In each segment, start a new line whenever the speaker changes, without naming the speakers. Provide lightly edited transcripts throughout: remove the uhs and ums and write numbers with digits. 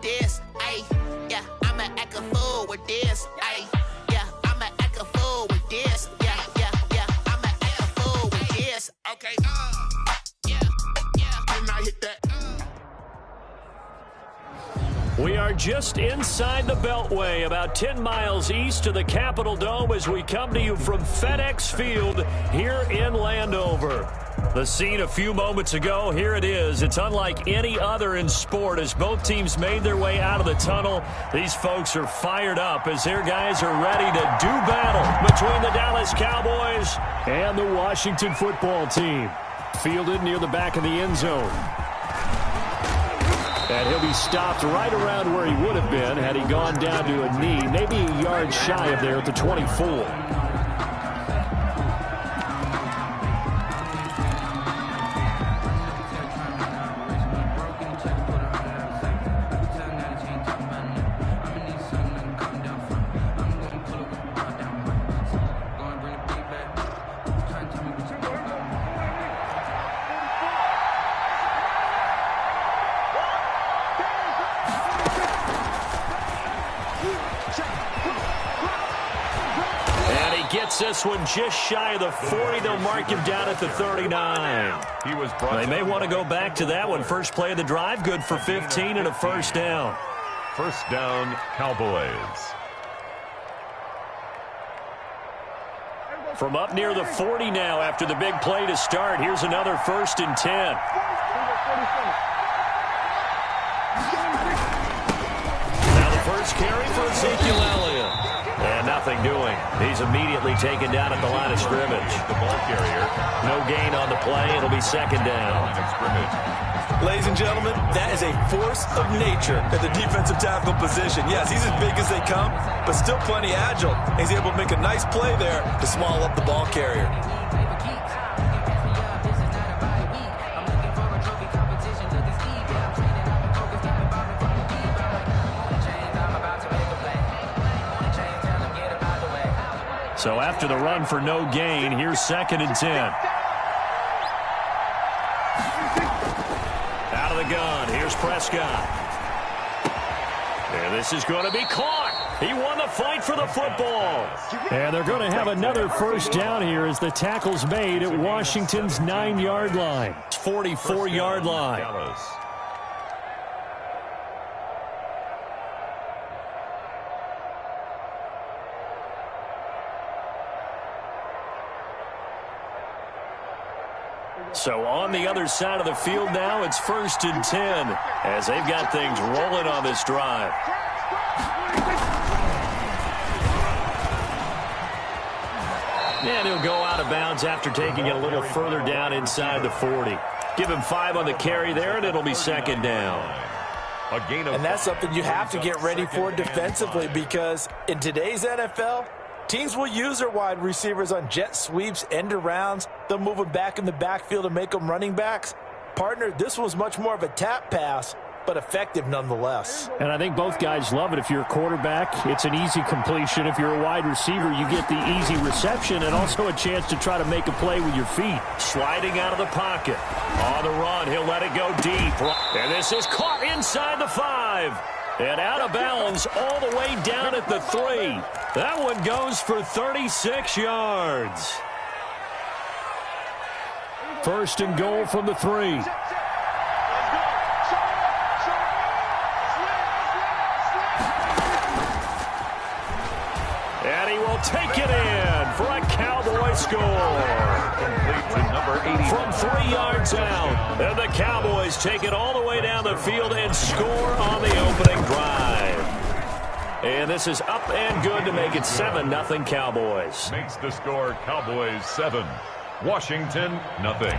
with this. Ay, yeah, I'ma act a fool with this. Ay, yeah, I'ma act a fool with this. Yeah, yeah, yeah, I'ma act a fool with this. Okay, yeah, and I hit that.
We are just inside the Beltway, about 10 miles east of the Capitol Dome as we come to you from FedEx Field here in Landover. The scene a few moments ago, here it is. It's unlike any other in sport as both teams made their way out of the tunnel. These folks are fired up as their guys are ready to do battle between the Dallas Cowboys and the Washington football team. Fielded near the back of the end zone. And he'll be stopped right around where he would have been had he gone down to a knee, maybe a yard shy of there at the 24. This one just shy of the 40. They'll mark him down at the 39. They may want to go back to that one. First play of the drive, good for 15 and a first down.
First down, Cowboys.
From up near the 40 now after the big play to start. Here's another 1st and 10. Now the first carry for Ezekiel Elliott. And nothing doing. He's immediately taken down at the line of scrimmage.
The ball carrier.
No gain on the play. It'll be second down.
Ladies and gentlemen, that is a force of nature at the defensive tackle position. Yes, he's as big as they come, but still plenty agile. He's able to make a nice play there to swallow up the ball carrier.
So after the run for no gain, here's 2nd and 10. Out of the gun, here's Prescott. And this is going to be caught. He won the fight for the football. And they're going to have another first down here as the tackle's made at Washington's 9-yard line. 44-yard line. So on the other side of the field now, it's 1st and 10 as they've got things rolling on this drive. And he'll go out of bounds after taking it a little further down inside the 40. Give him 5 on the carry there, and it'll be second down.
And that's something you have to get ready for defensively because in today's NFL, teams will use their wide receivers on jet sweeps, end arounds. They'll move them back in the backfield and make them running backs. Partner, this was much more of a tap pass, but effective nonetheless.
And I think both guys love it. If you're a quarterback, it's an easy completion. If you're a wide receiver, you get the easy reception and also a chance to try to make a play with your feet. Sliding out of the pocket. On the run, he'll let it go deep. And this is caught inside the 5. And out of bounds all the way down at the 3. That one goes for 36 yards. 1st and goal from the 3. And he will take it in for a Cowboy score.
Complete to number 80.
From 3 yards out. And the Cowboys take it all the way down the field and score on the opening drive. And this is up and good to make it 7-0 Cowboys.
Makes the score Cowboys 7. Washington, nothing.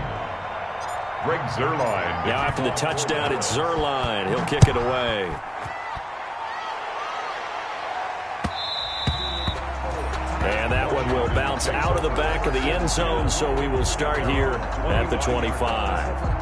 Greg Zuerlein.
Now after the touchdown, it's Zuerlein. He'll kick it away. And that one will bounce out of the back of the end zone, so we will start here at the 25.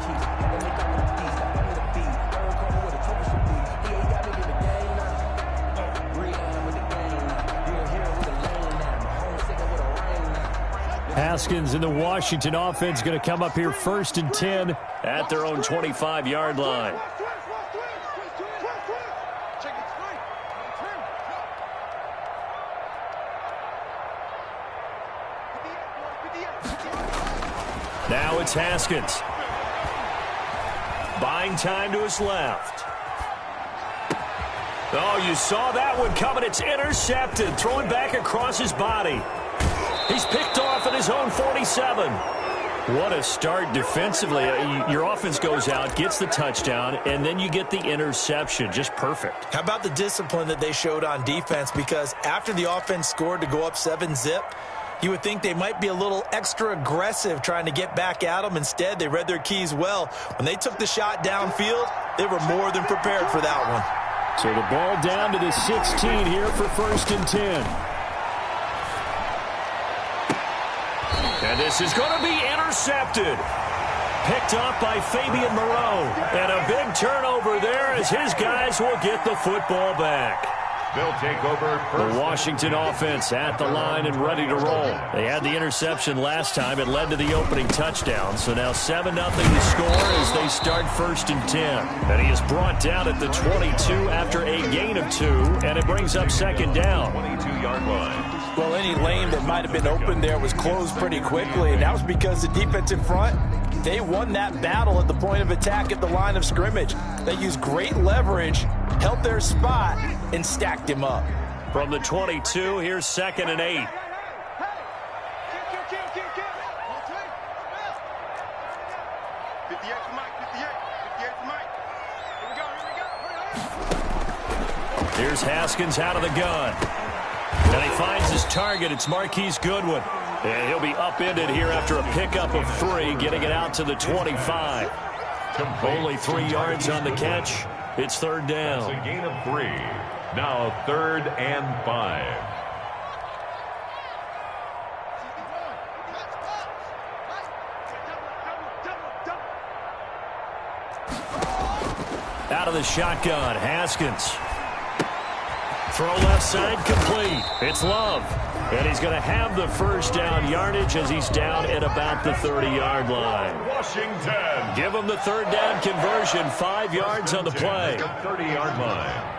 Haskins in the Washington offense going to come up here 1st and 10 at their own 25-yard line. Now it's Haskins. Buying time to his left. Oh, you saw that one coming. It's intercepted. Throwing back across his body. He's picked off at his own 47. What a start defensively. Your offense goes out, gets the touchdown, and then you get the interception. Just perfect.
How about the discipline that they showed on defense? Because after the offense scored to go up 7-zip, you would think they might be a little extra aggressive trying to get back at them. Instead, they read their keys well. When they took the shot downfield, they were more than prepared for that one.
So the ball down to the 16 here for 1st and 10. And this is going to be intercepted. Picked off by Fabian Moreau. And a big turnover there as his guys will get the football back.
They'll take over
The Washington offense at the line and ready to roll. They had the interception last time. It led to the opening touchdown. So now 7-0 to score as they start 1st and 10. And he is brought down at the 22 after a gain of 2. And it brings up 2nd down.
22-yard line.
Well, any lane that might have been open there was closed pretty quickly, and that was because the defense in front, they won that battle at the point of attack at the line of scrimmage. They used great leverage, held their spot, and stacked him up.
From the 22, here's 2nd and 8. Here's Haskins out of the gun. And he finds his target. It's Marquise Goodwin. And he'll be upended here after a pickup of 3, getting it out to the 25. Only 3 yards on the catch. It's 3rd down.
It's a gain of 3. Now 3rd and 5.
Out of the shotgun, Haskins. Throw left side complete. It's Love. And he's going to have the 1st down yardage as he's down at about the 30-yard line.
Washington.
Give him the 3rd down conversion. 5 yards on the play.
30-yard line.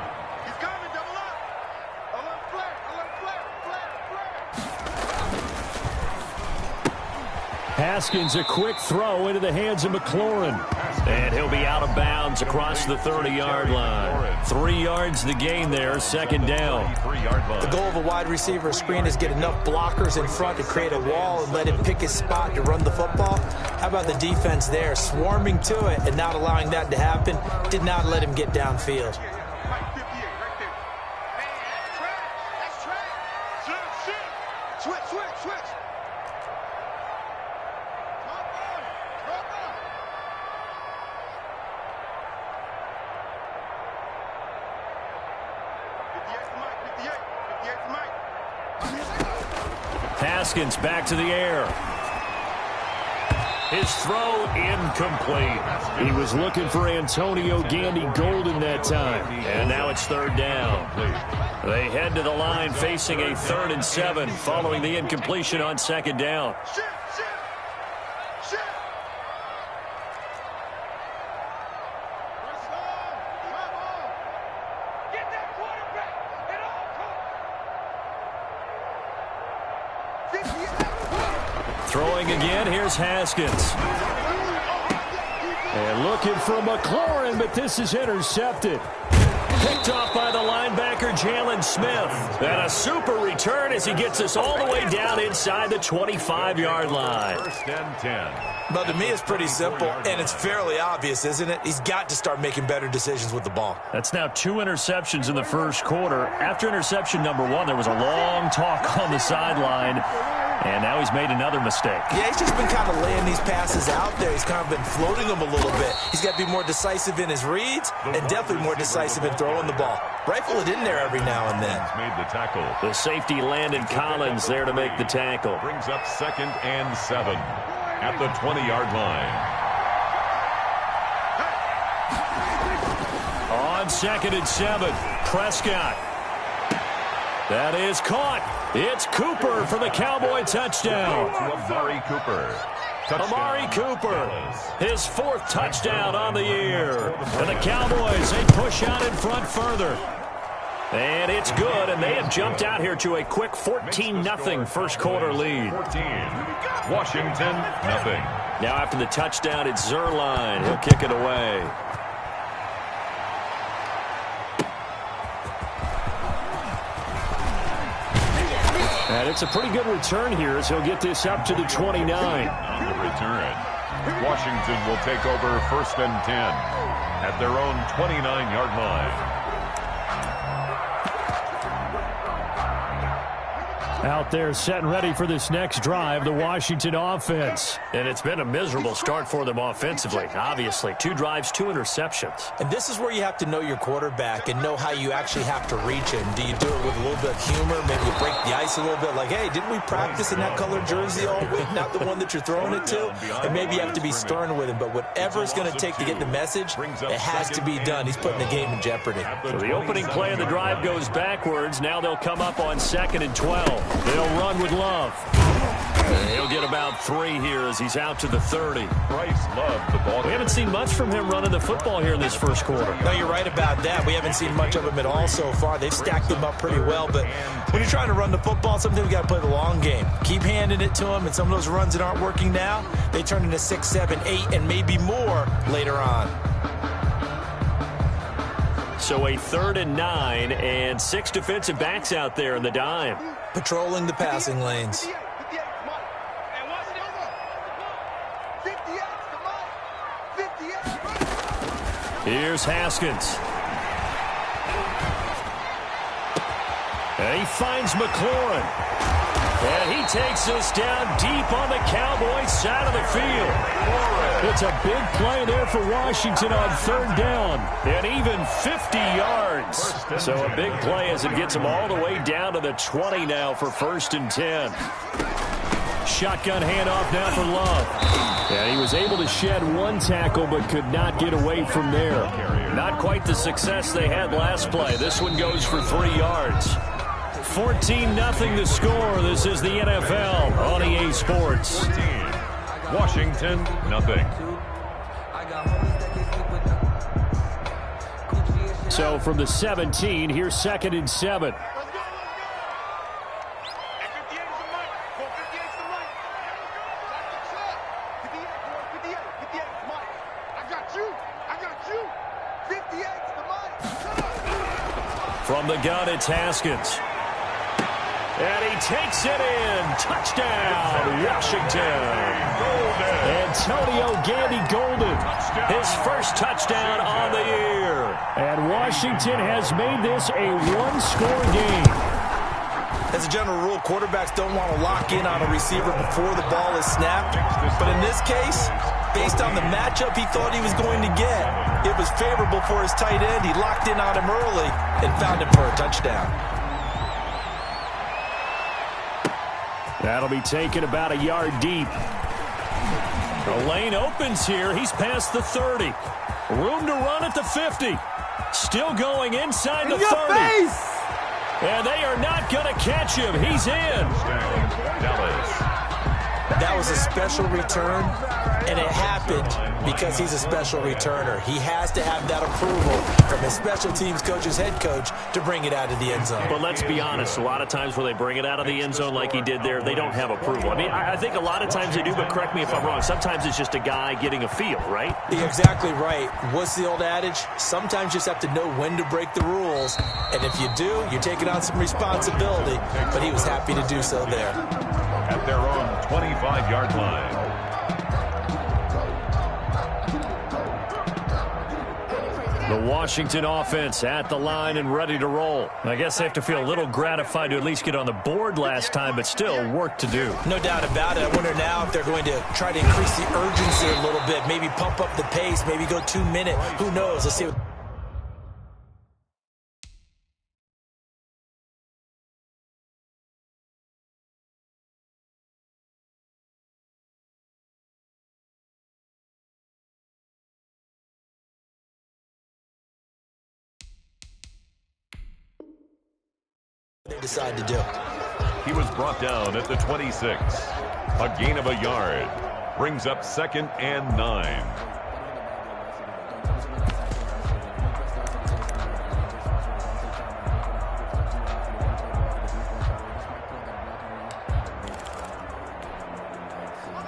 Haskins, a quick throw into the hands of McLaurin. And he'll be out of bounds across the 30-yard line. 3 yards the gain there, 2nd down.
The goal of a wide receiver screen is get enough blockers in front to create a wall and let him pick his spot to run the football. How about the defense there, swarming to it and not allowing that to happen? Did not let him get downfield.
Haskins back to the air. His throw incomplete. He was looking for Antonio Gandy Golden that time. And now it's 3rd down. They head to the line facing a 3rd and 7 following the incompletion on 2nd down. Throwing again, here's Haskins. And looking for McLaurin, but this is intercepted. Picked off by the linebacker, Jalen Smith. And a super return as he gets us all the way down inside the 25-yard line.
1st and 10.
But to me, it's pretty simple, and it's fairly obvious, isn't it? He's got to start making better decisions with the ball.
That's now 2 interceptions in the 1st quarter. After interception number 1, there was a long talk on the sideline. And now he's made another mistake.
Yeah, he's just been kind of laying these passes out there. He's kind of been floating them a little bit. He's got to be more decisive in his reads and definitely more decisive in throwing the ball. Rifle it in there every now and then.
Made the tackle.
The safety, Landon Collins, there to make the tackle.
Brings up 2nd and 7 at the 20-yard line.
On 2nd and 7, Prescott. That is caught. It's Cooper for the Cowboy touchdown.
Amari Cooper.
Amari Cooper, his 4th touchdown on the year. And the Cowboys, they push out in front further. And it's good, and they have jumped out here to a quick 14-0 first quarter lead.
14. Washington, nothing.
Now after the touchdown, it's Zerline. He'll kick it away. And it's a pretty good return here as he'll get this up to the 29.
On the return, Washington will take over 1st and 10 at their own 29-yard line.
Out there set and ready for this next drive, the Washington offense. And it's been a miserable start for them offensively, obviously. 2 drives, 2 interceptions.
And this is where you have to know your quarterback and know how you actually have to reach him. Do you do it with a little bit of humor? Maybe you break the ice a little bit like, hey, didn't we practice in that colored jersey all week? Not the one that you're throwing it to? And maybe you have to be stern with him. But whatever it's going to take to get the message, it has to be done. He's putting the game in jeopardy.
So the opening play of the drive goes backwards. Now they'll come up on 2nd and 12. They'll run with Love. And he'll get about 3 here as he's out to the 30.
Bryce Love, the ball.
We haven't seen much from him running the football here in this first quarter.
No, you're right about that. We haven't seen much of him at all so far. They've stacked him up pretty well. But when you're trying to run the football, sometimes you got to play the long game. Keep handing it to him, and some of those runs that aren't working now, they turn into 6, 7, 8, and maybe more later on.
So a 3rd and 9 and 6 defensive backs out there in the dime.
Patrolling the passing lanes.
Here's Haskins. And he finds McLaurin. And he takes us down deep on the Cowboys side of the field. It's a big play there for Washington on 3rd down. And even 50 yards. So a big play as it gets them all the way down to the 20 now for 1st and 10. Shotgun handoff now for Love. And he was able to shed 1 tackle but could not get away from there. Not quite the success they had last play. This one goes for 3 yards. 14-0 the score. This is the NFL on EA Sports.
14. Washington, nothing.
So from the 17, here's 2nd and 7. From the gun, it's Haskins. And he takes it in. Touchdown, Washington. Antonio Gandy-Golden, his first touchdown on the year. And Washington has made this a 1-score game.
As a general rule, quarterbacks don't want to lock in on a receiver before the ball is snapped. But in this case, based on the matchup he thought he was going to get, it was favorable for his tight end. He locked in on him early and found him for a touchdown.
That'll be taken about a yard deep. The lane opens here. He's past the 30. Room to run at the 50. Still going inside the 30. And they are not going to catch him. He's in.
That was a special return, and it happened because he's a special returner. He has to have that approval from his special teams coach's head coach to bring it out of the end zone.
But let's be honest, a lot of times when they bring it out of the end zone like he did there, they don't have approval. I mean, I think a lot of times they do, but correct me if I'm wrong. Sometimes it's just a guy getting a feel, right?
You're exactly right. What's the old adage? Sometimes you just have to know when to break the rules, and if you do, you're taking on some responsibility, but he was happy to do so there.
At their own 25-yard line.
The Washington offense at the line and ready to roll. I guess they have to feel a little gratified to at least get on the board last time, but still work to do.
No doubt about it. I wonder now if they're going to try to increase the urgency a little bit, maybe pump up the pace, maybe go 2 minute. Who knows? Let's see what they decide to do.
He was brought down at the 26. A gain of a yard. Brings up 2nd and 9.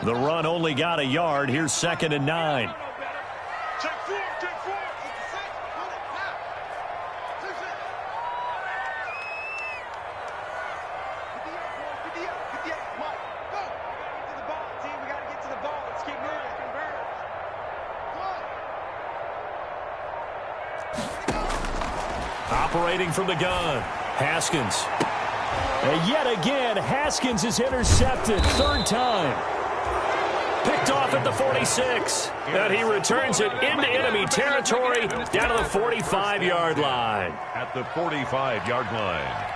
The run only got a yard. Here's 2nd and 9. Operating from the gun, Haskins. And yet again, Haskins is intercepted. 3rd time. Picked off at the 46. And he returns it into enemy territory down to the 45-yard line.
At the 45-yard line.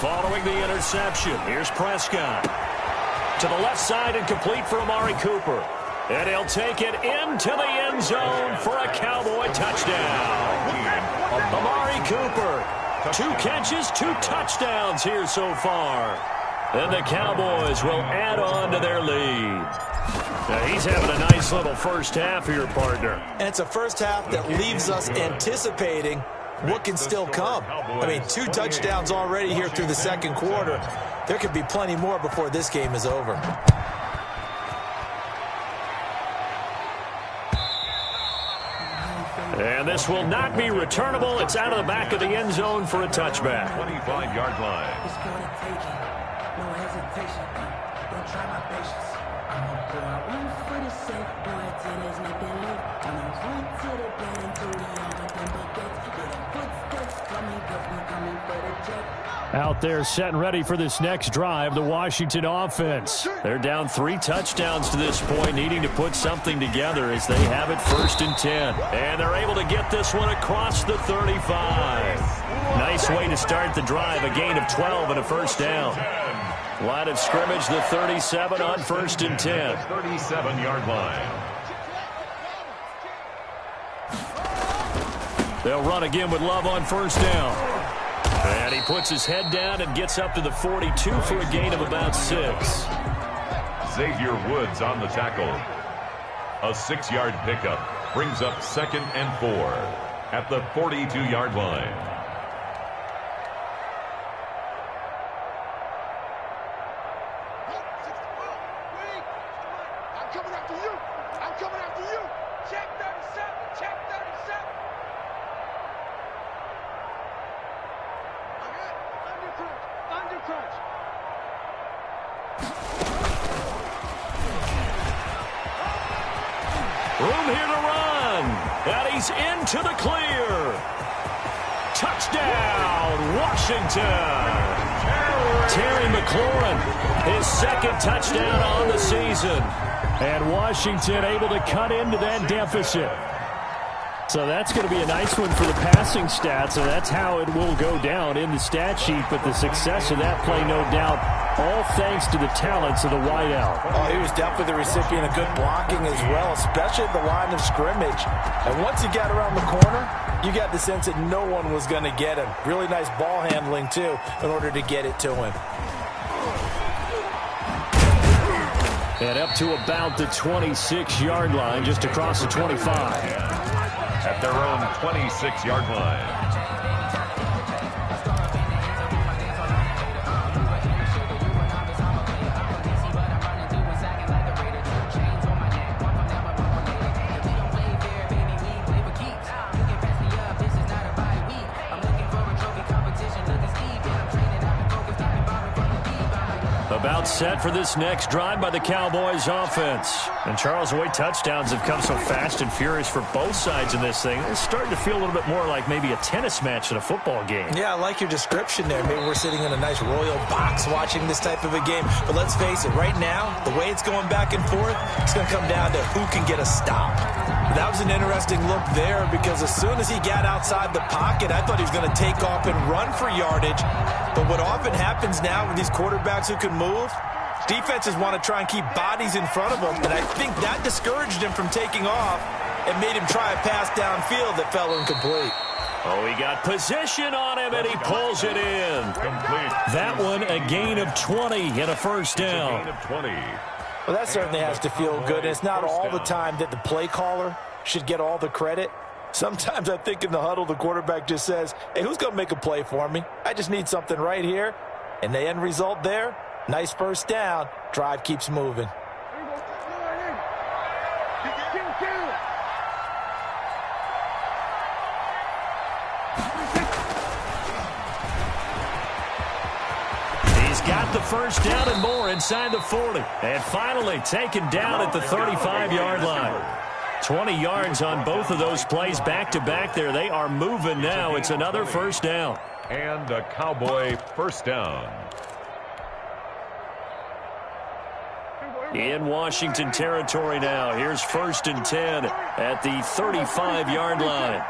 Following the interception, here's Prescott. To the left side and complete for Amari Cooper. And he'll take it into the end zone for a Cowboy touchdown. Amari Cooper, 2 catches, 2 touchdowns here so far. And the Cowboys will add on to their lead. Now he's having a nice little first half here, partner.
And it's a first half that leaves us anticipating what can still come. I mean, 2 touchdowns already here through the 2nd quarter. There could be plenty more before this game is over.
And this will not be returnable. It's out of the back of the end zone for a touchback.
25-yard line.
No hesitation. Don't try my patience. I'm gonna pour out one for the safe boy till there's nothing left. I'm gonna run to the band through the yard with them buckets. Yeah, the footsteps coming, cause we coming for the jet.
Out there set and ready for this next drive, the Washington offense. They're down 3 touchdowns to this point, needing to put something together as they have it 1st and 10. And they're able to get this one across the 35. Nice way to start the drive, a gain of 12 and a first down. Line of scrimmage, the 37 on 1st and 10.
37-yard line.
They'll run again with Love on 1st down. And he puts his head down and gets up to the 42 for a gain of about 6.
Xavier Woods on the tackle. A 6-yard pickup brings up 2nd and 4 at the 42-yard line.
Room here to run. And he's into the clear. Touchdown, Washington. Terry McLaurin, his 2nd touchdown on the season. And Washington able to cut into that deficit. So that's going to be a nice one for the passing stats, and that's how it will go down in the stat sheet. But the success of that play, no doubt, all thanks to the talents of the wideout.
Oh, he was definitely the recipient of good blocking as well, especially at the line of scrimmage. And once he got around the corner, you got the sense that no one was going to get him. Really nice ball handling, too, in order to get it to him.
And up to about the 26-yard line, just across the 25.
At their own 26-yard line.
About set for this next drive by the Cowboys offense. And Charles, the way touchdowns have come so fast and furious for both sides in this thing, it's starting to feel a little bit more like maybe a tennis match in a football game.
Yeah, I like your description there. Maybe we're sitting in a nice royal box watching this type of a game. But let's face it, right now, the way it's going back and forth, it's going to come down to who can get a stop. That was an interesting look there because as soon as he got outside the pocket, I thought he was going to take off and run for yardage. But what often happens now with these quarterbacks who can move, defenses want to try and keep bodies in front of them, and I think that discouraged him from taking off and made him try a pass downfield that fell incomplete.
Oh, he got position on him, and he pulls it in.
Complete.
That one, a gain of 20 and a first down.
Gain of 20.
Well, that certainly has to feel good. It's not all the time that the play caller should get all the credit. Sometimes I think in the huddle, the quarterback just says, hey, who's going to make a play for me? I just need something right here. And the end result there, nice first down. Drive keeps moving.
He's got the first down and more inside the 40. And finally taken down at the 35-yard line. 20 yards on both of those plays back-to-back there. They are moving now. It's another first down.
And a Cowboy first down.
In Washington territory now. Here's 1st and 10 at the 35-yard line.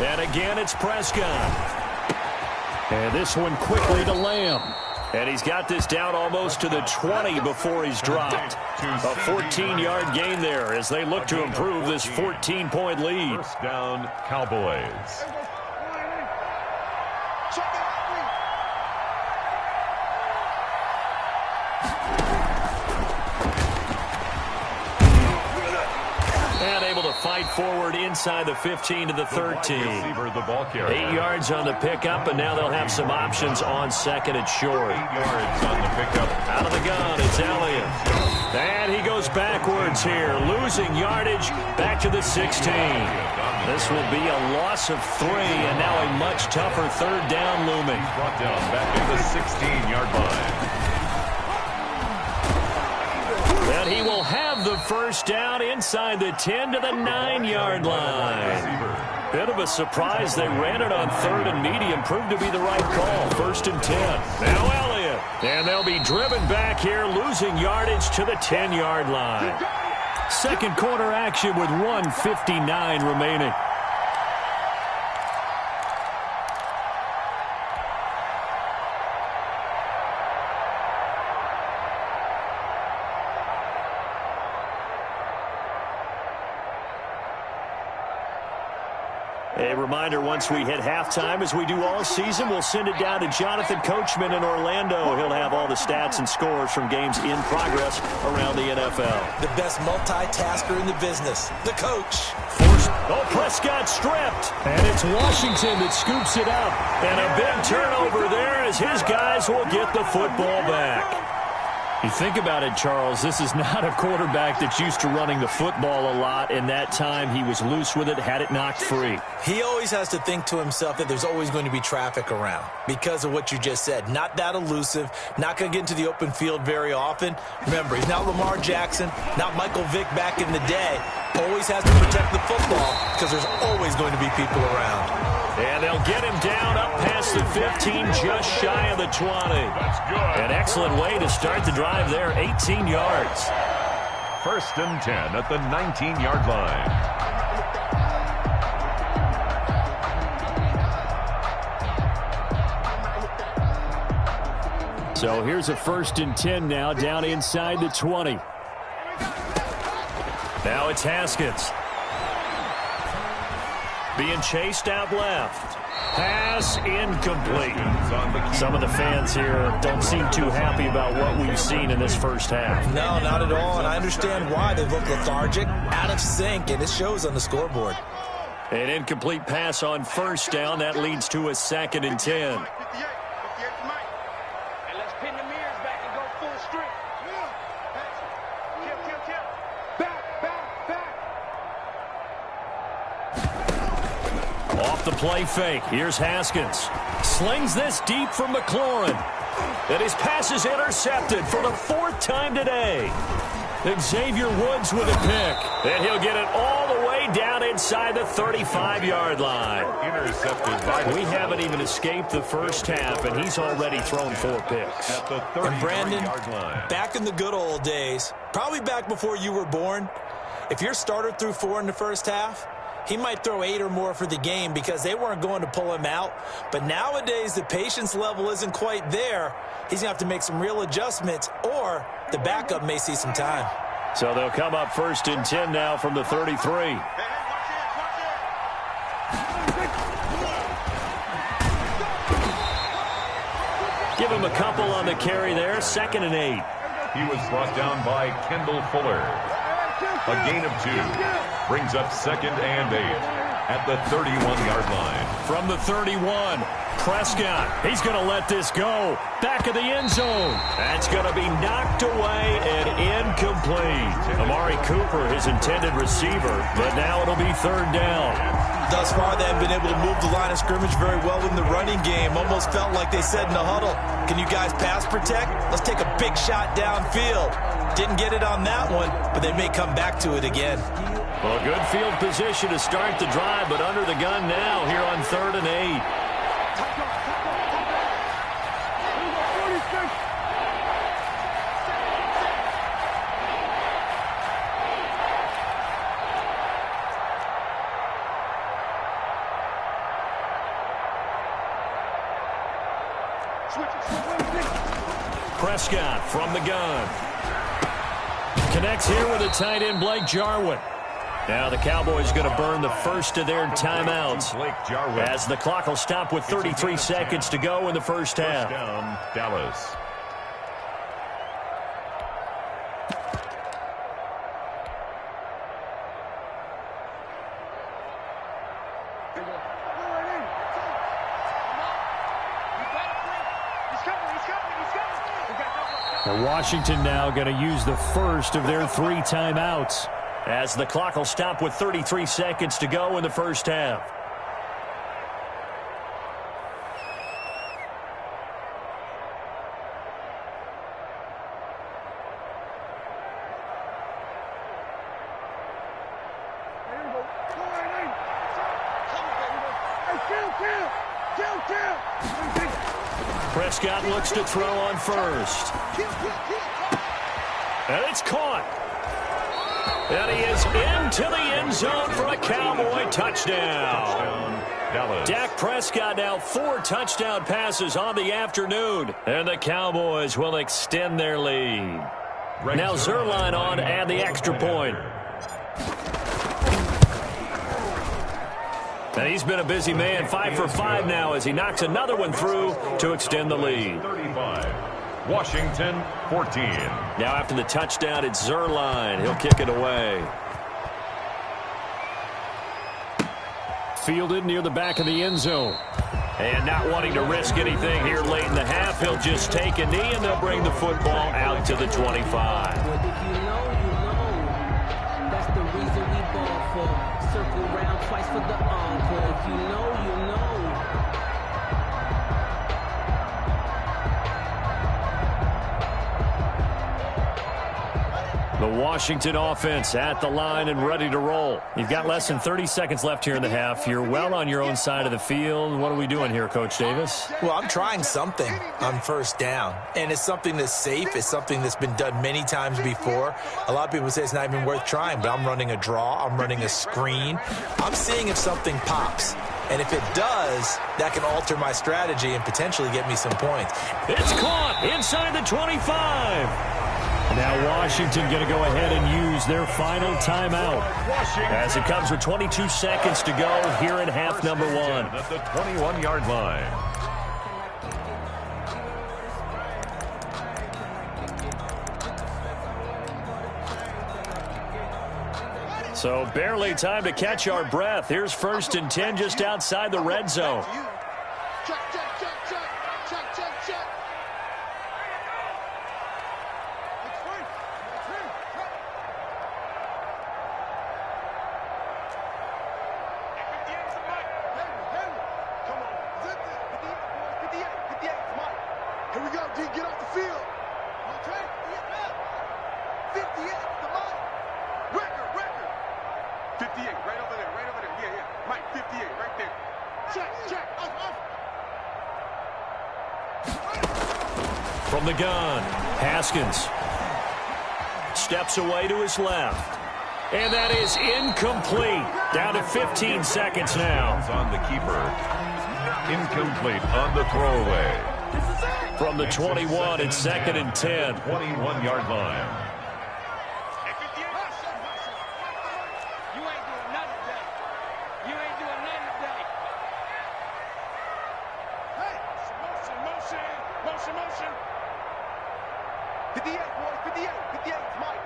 And again, it's Prescott. And this one quickly to Lamb. And he's got this down almost to the 20 before he's dropped. A 14-yard gain there as they look to improve this 14-point lead.
First down, Cowboys.
And able to fight forward inside the 15 to the 13. 8 yards on the pickup, and now they'll have some options on 2nd and short.
8 yards on the pickup.
Out of the gun, it's Elliott. And he goes backwards here, losing yardage back to the 16. This will be a loss of 3, and now a much tougher 3rd down looming.
Brought down back to the 16-yard line.
And he will have the first down inside the 10 to the 9-yard line. Bit of a surprise. They ran it on 3rd and medium. Proved to be the right call. 1st and 10. Now Elliott. And they'll be driven back here, losing yardage to the 10-yard line. Second quarter action with 1:59 remaining. A reminder, once we hit halftime, as we do all season, we'll send it down to Jonathan Coachman in Orlando. He'll have all the stats and scores from games in progress around the NFL.
The best multitasker in the business, the coach.
Prescott stripped. And it's Washington that scoops it up. And a big turnover there as his guys will get the football back. You think about it, Charles, this is not a quarterback that's used to running the football a lot, and that time he was loose with it, had it knocked free.
He always has to think to himself that there's always going to be traffic around because of what you just said. Not that elusive, not going to get into the open field very often. Remember, he's not Lamar Jackson, not Michael Vick back in the day. Always has to protect the football because there's always going to be people around.
And they'll get him down up past the 15, just shy of the 20.
That's good.
An excellent way to start the drive there, 18 yards.
1st and 10 at the 19-yard line.
So here's a 1st and 10 now, down inside the 20. Now it's Haskins. Being chased out left. Pass incomplete. Some of the fans here don't seem too happy about what we've seen in this first half.
No, not at all, and I understand why. They look lethargic, out of sync, and it shows on the scoreboard.
An incomplete pass on 1st down. That leads to a 2nd and 10. Off the play fake. Here's Haskins. Slings this deep from McLaurin. And his pass is intercepted for the 4th time today. Xavier Woods with a pick. And he'll get it all the way down inside the 35-yard line.
Intercepted by
We haven't even escaped the first half, and he's already thrown 4 picks.
at the
And Brandon,
33-yard line.
back in the good old days, probably back before you were born, if your starter threw 4 in the first half, he might throw 8 or more for the game because they weren't going to pull him out. But nowadays, the patience level isn't quite there. He's going to have to make some real adjustments, or the backup may see some time.
So they'll come up 1st and 10 now from the 33. Give him a couple on the carry there. 2nd and 8.
He was brought down by Kendall Fuller. A gain of 2. Brings up 2nd and 8 at the 31-yard line.
From the 31, Prescott. He's going to let this go. Back of the end zone. That's going to be knocked away and incomplete. Amari Cooper, his intended receiver, but now it'll be 3rd down.
Thus far, they have been able to move the line of scrimmage very well in the running game. Almost felt like they said in the huddle, can you guys pass protect? Let's take a big shot downfield. Didn't get it on that one, but they may come back to it again.
Well, a good field position to start the drive, but under the gun now here on 3rd and 8. Prescott from the gun. Connects here with a tight end, Blake Jarwin. Now the Cowboys going to burn the first of their timeouts as the clock will stop with 33 seconds to go in the first half.
First down, Dallas.
And Washington now going to use the first of their 3 timeouts as the clock will stop with 33 seconds to go in the first half. Prescott looks to throw on first. And it's caught. And he is into the end zone for a Cowboy touchdown. Dak Prescott now 4 touchdown passes on the afternoon. And the Cowboys will extend their lead. Now Zerline on to add the extra point. And he's been a busy man, 5 for 5 now as he knocks another one through to extend the lead.
35, Washington 14.
Now after the touchdown, it's Zerline. He'll kick it away. Fielded near the back of the end zone. And not wanting to risk anything here late in the half, he'll just take a knee and they'll bring the football out to the 25.
That's the reason we ball for. Circle round twice for the encore. If you know, you know.
The Washington offense at the line and ready to roll. You've got less than 30 seconds left here in the half. You're well on your own side of the field. What are we doing here, Coach Davis?
Well, I'm trying something on first down, and it's something that's safe. It's something that's been done many times before. A lot of people say it's not even worth trying, but I'm running a draw. I'm running a screen. I'm seeing if something pops. And if it does, that can alter my strategy and potentially get me some points.
It's caught inside the 25. Now Washington going to go ahead and use their final timeout as it comes with 22 seconds to go here in half number 1.
At the 21-yard line.
So barely time to catch our breath. Here's 1st and 10 just outside the red zone. From the gun, Haskins steps away to his left. And that is incomplete. Down to 15 seconds now.
On the keeper. Incomplete on the throwaway.
From the 21, it's 2nd and 10.
21-yard line.
You ain't doing nothing today. You ain't doing nothing today. Hey, motion. 58, boys, 58, Mike.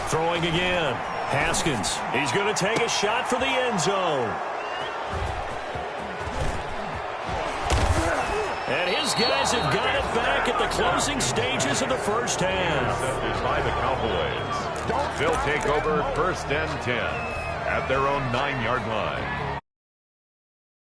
Throwing again. Haskins. He's going to take a shot for the end zone. And his guys have got it back at the closing stages of the first half.
Intercepted by the Cowboys. They'll take over 1st and 10 at their own 9-yard line.